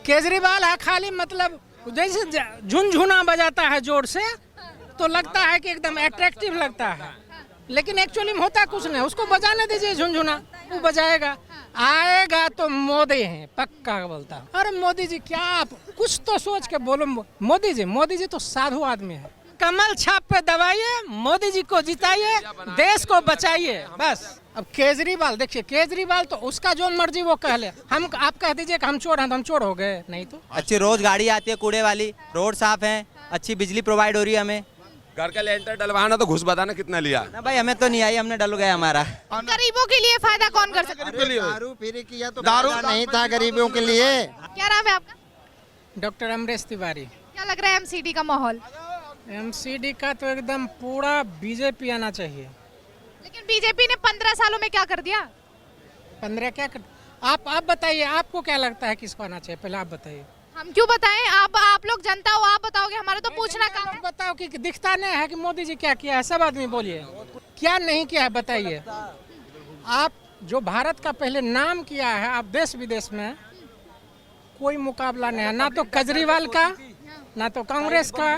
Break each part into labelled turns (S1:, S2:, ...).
S1: केजरीवाल है खाली मतलब जैसे झुनझुना बजाता है जोर से तो लगता है कि एकदम अट्रैक्टिव लगता है, लेकिन एक्चुअली में होता कुछ नहीं। उसको बजाने दीजिए झुनझुना, वो बजाएगा। आएगा तो मोदी है पक्का बोलता हूं। अरे मोदी जी क्या आप कुछ तो सोच के बोलो। मोदी जी तो साधु आदमी है। कमल छाप पे दबाइए, मोदी जी को जिताइए, देश को बचाइए, बस। अब केजरीवाल देखिए, केजरीवाल तो उसका जो मर्जी वो कह ले। हम आप कह दीजिए कि हम चोर हैं तो हम चोर हो गए, नहीं तो।
S2: अच्छी रोज गाड़ी आती है कूड़े वाली, रोड साफ है, अच्छी बिजली प्रोवाइड हो रही है हमें।
S3: घर का लेंटर डलवाना तो घुस बताना कितना लिया
S2: ना भाई हमें तो नहीं आई, हमने डल गया हमारा।
S4: गरीबों के लिए फायदा कौन कर सकता है?
S5: दारू पीने किया तो दारू नहीं था गरीबों के लिए।
S4: क्या नाम है आपका?
S1: डॉक्टर अमरेश तिवारी।
S4: क्या लग रहा है एमसीडी का माहौल?
S1: एमसीडी का तो एकदम पूरा बीजेपी आना चाहिए।
S4: लेकिन बीजेपी ने 15 सालों में क्या कर दिया?
S1: 15 क्या कर, आप बताइए, आपको क्या लगता है किसको आना चाहिए, पहले आप बताइए।
S4: हम क्यों बताएं? आप लोग जनता हो, आप बताओगे, हमारा तो पूछना काम है।
S1: बताओ कि दिखता नहीं है कि मोदी जी क्या किया है? सब आदमी बोलिए क्या नहीं किया है, बताइए। आप जो भारत का पहले नाम किया है, आप देश विदेश में कोई मुकाबला नहीं है, ना तो केजरीवाल का, ना तो कांग्रेस का,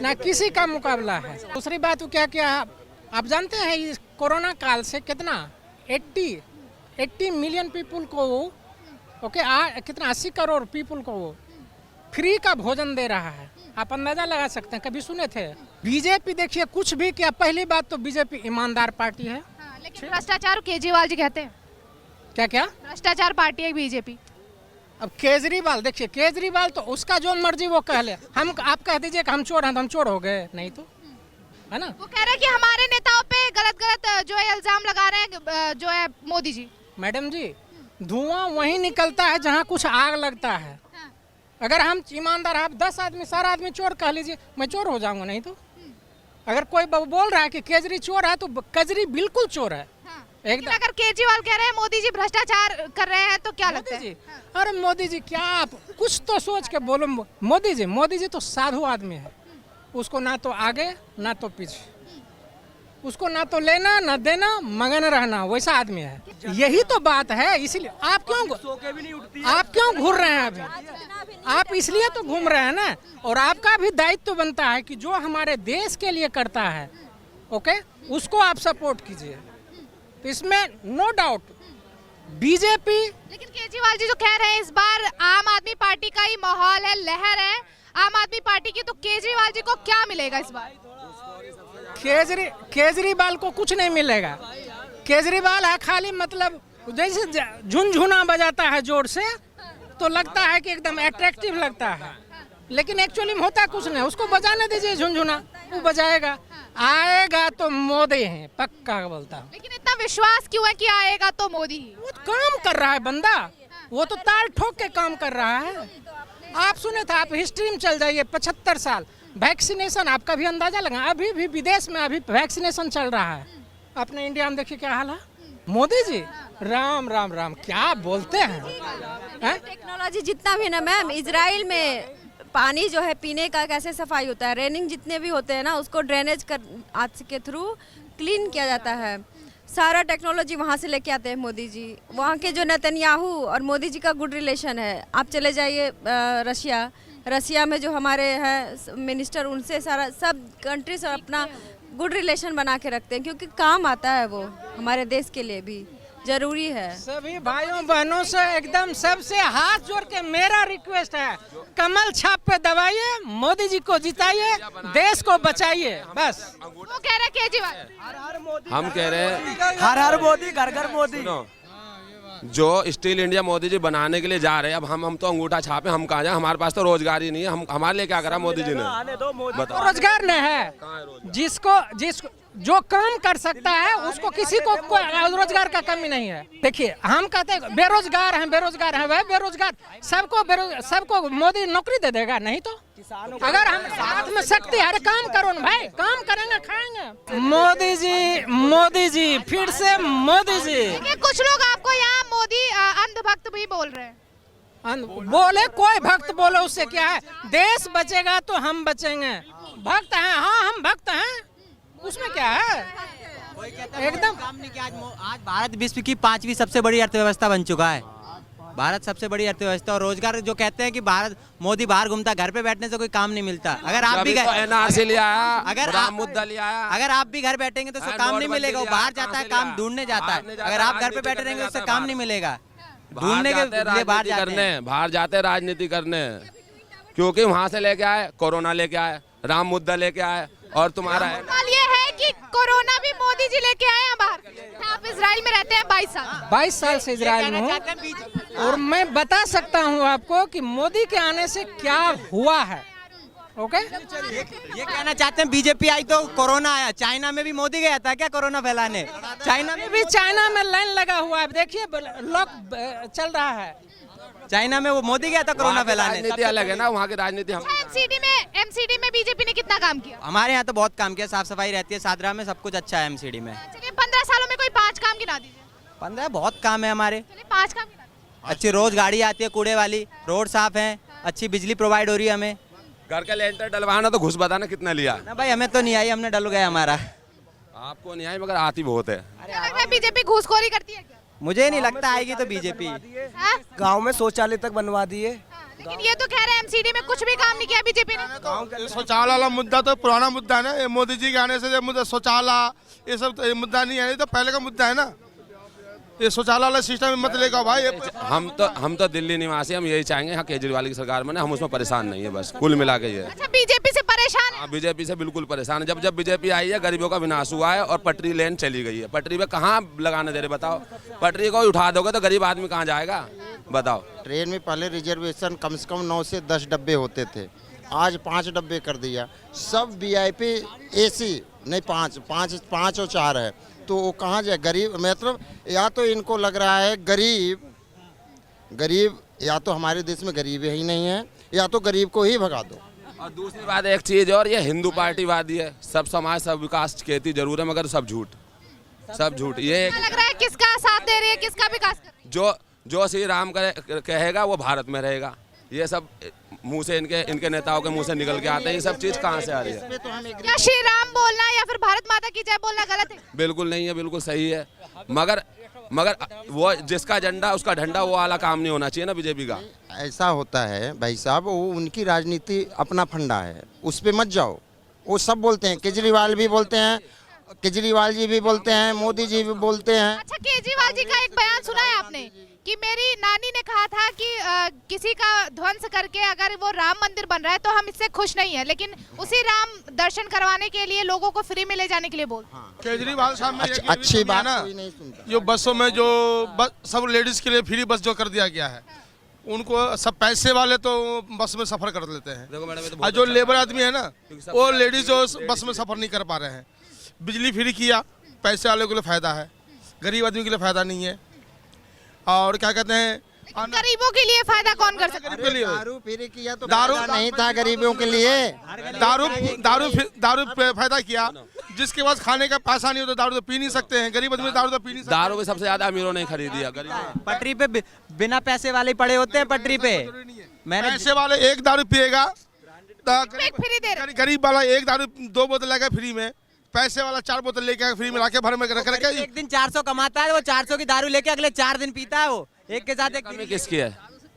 S1: ना किसी का मुकाबला है। दूसरी बात वो क्या किया है आप जानते हैं? इस कोरोना काल से कितना 80 मिलियन पीपल को वो कितना 80 करोड़ पीपल को वो फ्री का भोजन दे रहा है। आप अंदाजा लगा सकते हैं, कभी सुने थे? बीजेपी देखिए कुछ भी किया, पहली बात तो बीजेपी ईमानदार पार्टी है।
S4: लेकिन भ्रष्टाचार केजरीवाल जी कहते हैं।
S1: क्या
S4: भ्रष्टाचार पार्टी है बीजेपी।
S1: अब केजरीवाल देखिए, केजरीवाल तो उसका जो मर्जी वो कह ले। हम आप कह दीजिए कि हम चोर हैं तो हम चोर हो गए, नहीं तो, है ना?
S4: वो कह रहे हैं कि हमारे नेताओं पे गलत जो है इल्जाम लगा रहे हैं जो है मोदी जी।
S1: मैडम जी, धुआं वहीं निकलता है जहां कुछ आग लगता है। अगर हम ईमानदार, आप 10 आदमी सारा आदमी चोर कह लीजिए, मैं चोर हो जाऊंगा, नहीं तो। अगर कोई बोल रहा है कि केजरी चोर है तो केजरी बिल्कुल चोर है एकदम।
S4: अगर केजरीवाल कह रहे हैं मोदी जी भ्रष्टाचार कर रहे हैं तो क्या लगता है?
S1: अरे मोदी जी क्या आप कुछ तो सोच के बोलो। मोदी जी तो साधु आदमी है। उसको ना तो आगे ना तो पीछे, उसको ना तो लेना ना देना, मगन रहना, वैसा आदमी है। यही तो बात है। इसलिए आप क्यों घूर रहे हैं अभी? आप इसलिए तो घूम रहे हैं ना। और आपका भी दायित्व तो बनता है कि जो हमारे देश के लिए करता है, ओके, उसको आप सपोर्ट कीजिए। तो इसमें नो डाउट बीजेपी।
S4: लेकिन केजरीवाल जी जो कह रहे हैं इस बार आम आदमी पार्टी का ही माहौल है, लहर है आम आदमी पार्टी की, तो केजरीवाल जी को क्या मिलेगा इस बार?
S1: केजरीवाल को कुछ नहीं मिलेगा। केजरीवाल है खाली मतलब जैसे झुनझुना बजाता है जोर से तो लगता है कि एकदम अट्रैक्टिव लगता है, लेकिन एक्चुअली में होता कुछ नहीं। उसको बजाने दीजिए झुनझुना, वो बजाएगा। आएगा तो मोदी है पक्का बोलता हूं।
S4: लेकिन इतना विश्वास क्यों है कि आएगा तो मोदी ही?
S1: वो तो काम कर रहा है बंदा, वो तो ताल ठोक के काम कर रहा है। आप सुने थे, आप हिस्ट्री में चल जाइए, 75 साल वैक्सीनेशन, आपका भी अंदाजा लगा। अभी भी विदेश में अभी वैक्सीनेशन चल रहा है, अपने इंडिया में देखिए क्या हाल है। मोदी जी राम राम राम क्या बोलते हैं।
S6: टेक्नोलॉजी जितना भी ना मैम, इजराइल में पानी जो है पीने का कैसे सफाई होता है, रेनिंग जितने भी होते हैं ना उसको ड्रेनेज कर आज के थ्रू क्लीन किया जाता है। सारा टेक्नोलॉजी वहाँ से लेके आते हैं मोदी जी। वहाँ के जो नेतन्याहू और मोदी जी का गुड रिलेशन है। आप चले जाइए रशिया में जो हमारे हैं मिनिस्टर, उनसे सारा सब कंट्री से अपना गुड रिलेशन बना के रखते हैं, क्योंकि काम आता है वो हमारे देश के लिए भी जरूरी है।
S1: सभी भाइयों बहनों से एकदम सबसे हाथ जोड़ के मेरा रिक्वेस्ट है, कमल छाप पे दबाइए, मोदी जी को जिताइए, देश को बचाइए, बस।
S4: वो कह रहे केजरीवाल,
S3: हम कह रहे हैं
S2: हर हर मोदी घर घर मोदी।
S3: जो स्टील इंडिया मोदी जी बनाने के लिए जा रहे हैं, अब हम तो अंगूठा छापे, हम कहाँ जाए? हमारे पास तो रोजगार ही नहीं है। हम हमारे लिए क्या करा मोदी जी ने? बताओ।
S1: रोजगार नहीं है। जिसको जो काम कर सकता है उसको किसी को रोजगार का कमी नहीं है। देखिए हम कहते हैं बेरोजगार हैं वह बेरोजगार सबको मोदी नौकरी दे देगा, नहीं तो अगर हम साथ में शक्ति है, काम करो ना भाई, काम करेंगे खाएंगे। मोदी जी फिर से मोदी जी।
S4: कुछ लोग आपको यहाँ मोदी अंधभक्त भी बोल रहे हैं।
S1: बोले कोई भक्त बोले, उससे क्या है? देश बचेगा तो हम बचेंगे। भक्त हैं, हाँ हम भक्त हैं, उसमें क्या है? एकदम
S2: काम नहीं किया। आज भारत विश्व की 5वीं सबसे बड़ी अर्थव्यवस्था बन चुका है। भारत सबसे बड़ी अर्थव्यवस्था और रोजगार जो कहते हैं कि भारत मोदी बाहर घूमता, घर पे बैठने से कोई काम नहीं मिलता। अगर आप भी
S3: एनआरसी ले आया,
S2: अगर
S3: राम मुद्दा ले आया,
S2: अगर आप भी घर बैठेंगे तो उससे काम नहीं मिलेगा। वो बाहर जाता है, काम ढूंढने जाता है। अगर आप घर पे बैठे रहेंगे उससे काम नहीं मिलेगा। ढूंढने के लिए बाहर जाते हैं,
S3: बाहर जाते हैं राजनीति करने, क्योंकि वहाँ से लेके आए, कोरोना लेके आए, राम मुद्दा लेके आए, और तुम्हारा है
S4: सवाल ये है कि कोरोना भी मोदी जी लेके आए हैं बाहर। आप इजराइल में रहते हैं 22 साल।
S1: 22 साल से इजराइल में हूँ और मैं बता सकता हूँ आपको कि मोदी के आने से क्या हुआ है। ओके,
S2: ये कहना चाहते हैं बीजेपी आई तो कोरोना आया। चाइना में भी मोदी गया था क्या कोरोना फैलाने? चाइना में
S1: भी चाइना में लाइन लगा हुआ है, देखिए लॉक चल रहा है।
S2: चाइना में वो मोदी गया था कोरोना फैलाने।
S3: राजनीति अलग है ना, वहाँ की राजनीति हम
S4: एमसीडी में बीजेपी ने कितना काम किया?
S2: हमारे यहाँ तो बहुत काम किया, साफ सफाई रहती है, सादरा में सब कुछ अच्छा है। एमसीडी में
S4: चलिए 15 सालों में कोई 5 काम गिना दीजिए।
S2: 15 बहुत काम है हमारे।
S4: चलिए 5 काम गिना दीजिए।
S2: अच्छी रोज गाड़ी आती है कूड़े वाली, रोड साफ है, अच्छी बिजली प्रोवाइड हो रही है हमें।
S3: घर का लेंटर डलवाना तो घुस बताना कितना लिया।
S2: ना भाई हमें तो नहीं आई, हमने डल गया हमारा।
S3: आपको नहीं आई मगर आती बहुत है।
S4: क्या लगता है बीजेपी घूसखोरी करती है क्या?
S2: मुझे नहीं लगता आएगी तो बीजेपी।
S4: हाँ?
S7: गांव में शौचालय तक बनवा दिए।
S4: लेकिन ये तो कह रहे हैं एमसीडी में कुछ भी काम नहीं किया बीजेपी ने।
S8: शौचालय वाला मुद्दा तो पुराना मुद्दा है ना, ये मोदी जी के आने से मुद्दा शौचालय ये सब ये मुद्दा नहीं है, ये तो पहले का मुद्दा है ना। ये शौचालय वाला सिस्टम मत लेगा भाई।
S3: हम तो दिल्ली निवासी, हम यही चाहेंगे यहाँ केजरीवाल की सरकार में, हम उसमें परेशान नहीं है, बस कुल मिला के ये।
S4: अच्छा, बीजेपी से परेशान है?
S3: बीजेपी से बिल्कुल परेशान है। जब बीजेपी आई है गरीबों का विनाश हुआ है और पटरी लेन चली गई है। पटरी पे कहाँ लगाने दे रहे बताओ? पटरी को उठा दोगे तो गरीब आदमी कहाँ जाएगा बताओ?
S5: ट्रेन में पहले रिजर्वेशन कम से कम 9 से 10 डब्बे होते थे, आज 5 डब्बे कर दिया। सब वीआईपी एसी नहीं, 5 और 4 है, तो वो कहाँ जाए गरीब? मतलब या तो इनको लग रहा है गरीब या तो हमारे देश में गरीब ही नहीं है, या तो गरीब को ही भगा दो।
S3: और दूसरी बात एक चीज और, ये हिंदू पार्टीवादी है। सब समाज सब विकास कहती जरूर है मगर सब झूठ। ये
S4: लग रहा है किसका साथ दे रही है, किसका विकास कर रही है?
S3: जो श्री राम कहेगा वो भारत में रहेगा। ये सब मुंह से इनके नेताओं के मुंह से निकल के आते हैं। ये सब चीज कहाँ से आ रही है?
S4: क्या श्री राम बोलना या फिर भारत माता की जय बोलना गलत है?
S3: बिल्कुल नहीं है, बिल्कुल सही है। मगर वो जिसका झंडा उसका झंडा, वो वाला काम नहीं होना चाहिए ना बीजेपी का।
S5: ऐसा होता है भाई साहब, वो उनकी राजनीति अपना फंडा है, उस पे मत जाओ। वो सब बोलते हैं, केजरीवाल भी बोलते हैं, केजरीवाल जी भी बोलते हैं, मोदी जी भी बोलते हैं।
S4: अच्छा, केजरीवाल जी का एक बयान सुना है आपने कि मेरी नानी ने कहा था कि किसी का ध्वंस करके अगर वो राम मंदिर बन रहा है तो हम इससे खुश नहीं है, लेकिन उसी राम दर्शन करवाने के लिए लोगों को फ्री में ले जाने के लिए बोल।
S8: केजरीवाल साहब में
S5: अच्छी बात
S8: ना,
S5: कोई नहीं सुनता।
S8: जो बसों में जो सब लेडीज के लिए फ्री बस जो कर दिया गया है, उनको सब पैसे वाले तो बस में सफर कर लेते हैं, और जो लेबर आदमी है ना, वो लेडीज जो बस में सफर नहीं कर पा रहे हैं। बिजली फ्री किया, पैसे वाले के लिए फायदा है, गरीब आदमी के लिए फायदा नहीं है। और क्या कहते हैं,
S4: गरीबों के लिए फायदा कौन कर सकता है?
S5: दारू फ्री किया तो फायदा नहीं था गरीबों के लिए।
S8: दारू फायदा किया, जिसके पास खाने का पैसा नहीं हो तो दारू तो पी नहीं सकते हैं, गरीब आदमी दारू तो पी नहीं सकते।
S3: दारू भी सबसे ज्यादा अमीरों ने खरीदी है।
S2: पटरी पे बिना पैसे वाले पड़े होते हैं पटरी पे।
S8: पैसे वाले एक दारू पिएगा,
S4: फ्री दे रहे।
S8: गरीब वाला एक दारू 2 बोतल लेगा फ्री में, पैसे वाला 4 बोतल लेके फ्री में लाके भर में रख रखे।
S2: एक दिन 400 कमाता है, वो 400 की दारू लेके अगले 4 दिन पीता है। वो एक के साथ एक
S3: कमी किसकी है?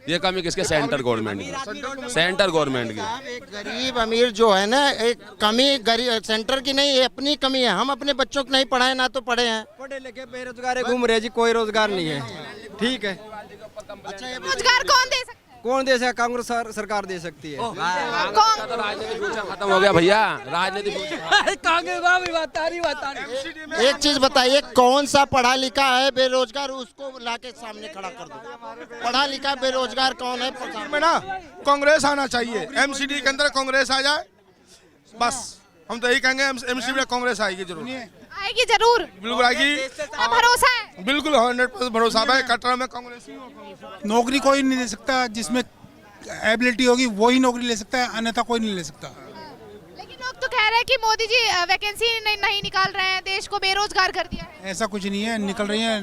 S3: ये कमी किसके? सेंटर गवर्नमेंट की। सेंटर गवर्नमेंट की।
S5: एक गरीब अमीर जो है ना, एक कमी गरीब सेंटर की नहीं, ये अपनी कमी है। हम अपने बच्चों को नहीं पढ़ाए ना तो पढ़े हैं,
S7: पढ़े लिखे बेरोजगार घूम रहे जी, कोई रोजगार नहीं है। ठीक है,
S4: रोजगार कौन दे सकता है?
S7: कौन दे सकता? कांग्रेस सरकार दे सकती है।
S3: तो राजनीति खत्म हो गया भैया, राजनीति।
S5: एक चीज बताइए, कौन सा पढ़ा लिखा है बेरोजगार, उसको लाके सामने खड़ा कर दो। पढ़ा लिखा बेरोजगार कौन है?
S8: में ना कांग्रेस आना चाहिए, एमसीडी के अंदर कांग्रेस आ जाए, बस हम तो यही कहेंगे। एमसीडी में कांग्रेस आएगी जरूर,
S4: आएगी जरूर,
S8: बिल्कुल आएगी।
S4: भरोसा है?
S8: बिल्कुल 100% भरोसा है। कटरा में कांग्रेस ही होगा।
S9: नौकरी कोई नहीं ले सकता, जिसमें एबिलिटी होगी वही नौकरी ले सकता है, अन्यथा कोई नहीं ले सकता।
S4: लेकिन लोग तो कह रहे हैं कि मोदी जी वैकेंसी नहीं निकाल रहे हैं, देश को बेरोजगार कर दिया है।
S9: ऐसा कुछ नहीं है, निकल रही हैं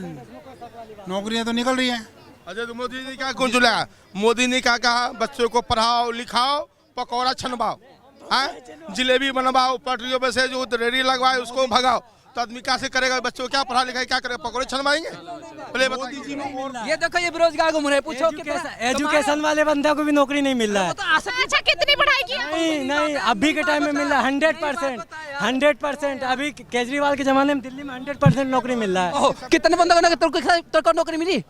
S9: नौकरियां, तो निकल रही हैं।
S8: अच्छा, तो मोदी ने क्या कुछ लाया? मोदी ने क्या कहा? बच्चों को पढ़ाओ लिखाओ, पकौड़ा छनवाओ, जलेबी बनवाओ, पटरियों पे से जो रेडी लगवाए उसको भगाओ। तो आदमी कैसे करेगा? बच्चों को क्या पढ़ा लिखाई क्या करेगा? पकौड़े छनवाएंगे? पहले बताइए।
S10: ये देखो ये बेरोजगार घूम रहे, पूछो
S2: एजुकेशन वाले बंदे को भी नौकरी नहीं मिल रहा है।
S4: अच्छा कितनी पढ़ाई की?
S2: नहीं अभी के टाइम में मिल रहा है 100%। अभी केजरीवाल के जमाने में दिल्ली में 100% नौकरी मिल रहा है।
S10: कितने बंदों को नौकरी मिली?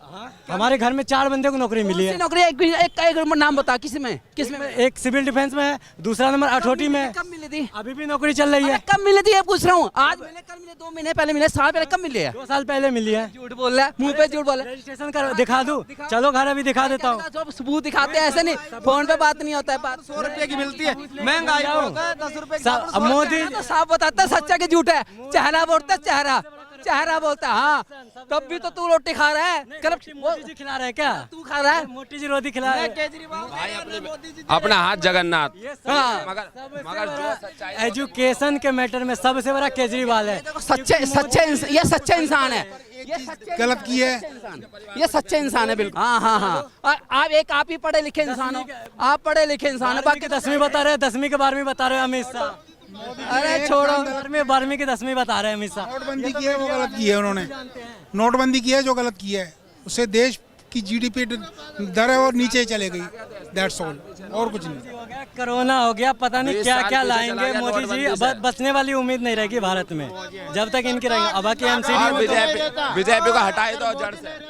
S2: हमारे घर में 4 बंदे को नौकरी मिली है।
S10: नौकरी एक नाम बता, किसमें?
S2: एक सिविल डिफेंस में है, दूसरा नंबर अठौटी में।
S10: कब मिली थी?
S2: अभी भी नौकरी चल रही है।
S10: कब मिली थी ये पूछ रहा हूँ। आज मिले, कल मिले, 2 महीने पहले मिले, साल पहले? कब मिले है?
S2: 2 साल पहले मिली है।
S10: झूठ बोल रहा है, मुंह पे झूठ बोल रहा है।
S2: रजिस्ट्रेशन कर दिखा दूं? चलो घर अभी दिखा देता हूँ।
S10: जो सबूत दिखाते हैं, ऐसे नहीं फोन पे बात नहीं होता है। बात
S7: 100 रुपए की मिलती है, महंगाई होता है 10 रुपए
S2: अब मोदी
S10: तो साफ बताता है सच्चा कि झूठ है। चेहरा बोलता है, चेहरा बोलता है। हाँ, तब भी तो तू रोटी खा रहा है।
S2: मोदी जी खिला रहे हैं क्या?
S10: तू खा रहा है?
S2: मोदी जी रोटी खिला रहे हैं।
S3: अपना हाथ जगन्नाथ।
S10: हाँ,
S3: मगर जो सच्चाई
S2: एजुकेशन के मैटर में सबसे बड़ा केजरीवाल है।
S10: ये सच्चे इंसान है।
S9: गलत की है।
S10: ये सच्चे इंसान है बिल्कुल। हाँ। और आप ही पढ़े लिखे इंसान हो। आप पढ़े लिखे इंसान है।
S2: बाकी 10वीं बता रहे हैं, 10वीं के 12वीं बता रहे हैं अमित शाह।
S10: अरे छोड़ो,
S2: 12वीं की 10वीं बता रहे हैं अमित शाह।
S9: नोटबंदी की है वो गलत की है उन्होंने। नोटबंदी की है जो गलत की है, उससे देश की जीडीपी दर है और नीचे चले गई। दैट्स ऑल, और कुछ नहीं।
S2: कोरोना हो गया, पता नहीं
S3: 20
S2: क्या
S3: साल
S2: क्या
S3: पीछे
S2: लाएंगे
S3: चला गया
S2: मोदी जी।
S3: नोटबंदी से।
S2: बचने वाली उम्मीद नहीं रहेगी भारत में जब तक इनकी रहेंगे। अब की
S3: बीजेपी को हटाए तो जड़ से।